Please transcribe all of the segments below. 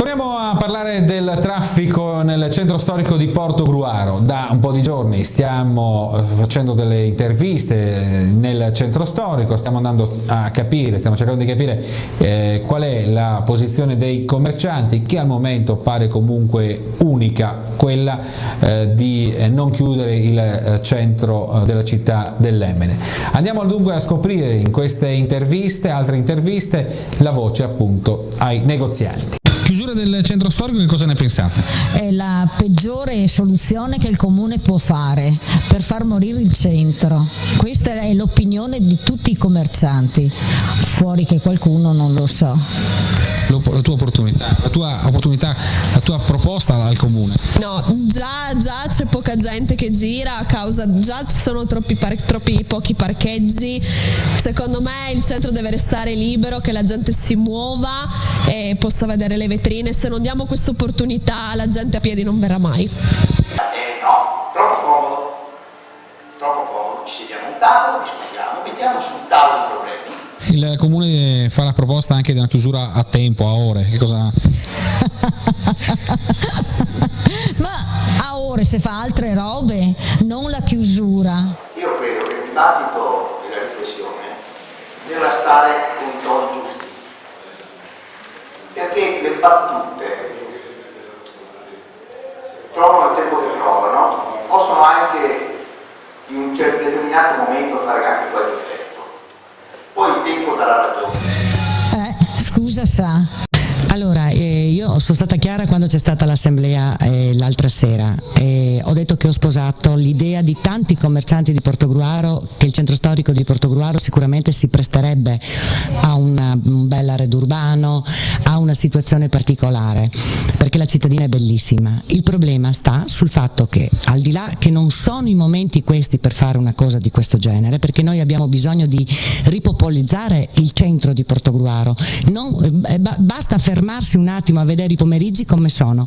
Torniamo a parlare del traffico nel centro storico di Portogruaro. Da un po' di giorni stiamo facendo delle interviste nel centro storico, stiamo andando a capire, stiamo cercando di capire qual è la posizione dei commercianti, che al momento pare comunque unica, quella di non chiudere il centro della città dell'Emene. Andiamo dunque a scoprire in queste interviste, altre interviste, la voce appunto ai negozianti. Chiusura del centro storico, che cosa ne pensate? È la peggiore soluzione che il comune può fare per far morire il centro. Questa è l'opinione di tutti i commercianti, fuori che qualcuno non lo so. La tua opportunità, la tua proposta al comune? No, già c'è poca gente che gira a causa, già ci sono troppi pochi parcheggi. Secondo me il centro deve restare libero, che la gente si muova e possa vedere le vetrine. Se non diamo questa opportunità, la gente a piedi non verrà mai. No, troppo comodo, ci sediamo a un tavolo, discutiamo, mettiamo sul tavolo i problemi. Il comune fa la proposta anche di una chiusura a tempo, a ore, che cosa? Ma a ore, se fa altre robe, non la chiusura. Io credo che il dibattito e la riflessione debba stare con i toni giusti, perché le battute trovano il tempo che trovano, possono anche in un certo determinato momento fare anche qualche effetto. Poi il tempo darà ragione. Scusa sa. Allora, io sono stata chiara quando c'è stata l'assemblea l'altra sera e ho detto che ho sposato l'idea di tanti commercianti di Portogruaro, che il centro storico di Portogruaro sicuramente si presterebbe a un bel arredo urbano, a una situazione particolare, perché la cittadina è bellissima. Il problema sta sul fatto che, al di là che non sono i momenti questi per fare una cosa di questo genere, perché noi abbiamo bisogno di ripopolarizzare il centro di Portogruaro, basta fermarsi un attimo a vedere i pomeriggi come sono,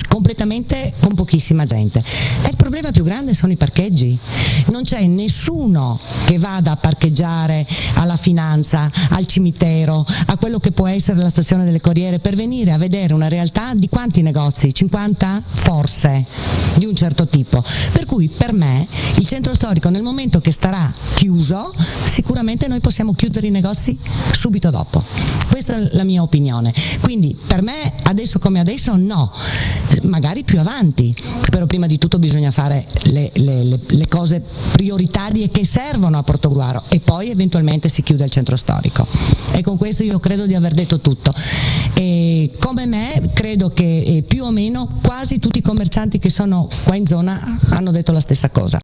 completamente con pochissima gente. E il problema più grande sono i parcheggi. Non c'è nessuno che vada a parcheggiare alla finanza, al cimitero, a quello che può essere la stazione delle Corriere, per venire a vedere una realtà di quanti negozi? 50? Forse, di un certo tipo. Per cui per me il centro storico, nel momento che starà chiuso, sicuramente noi possiamo chiudere i negozi subito dopo. Questa è la mia opinione. Quindi per me adesso come adesso no, magari più avanti, però prima di tutto bisogna fare le cose prioritarie che servono a Portogruaro e poi eventualmente si chiude il centro storico. E con questo io credo di aver detto tutto. E come me credo che più o meno quasi tutti i commercianti che sono qua in zona hanno detto la stessa cosa.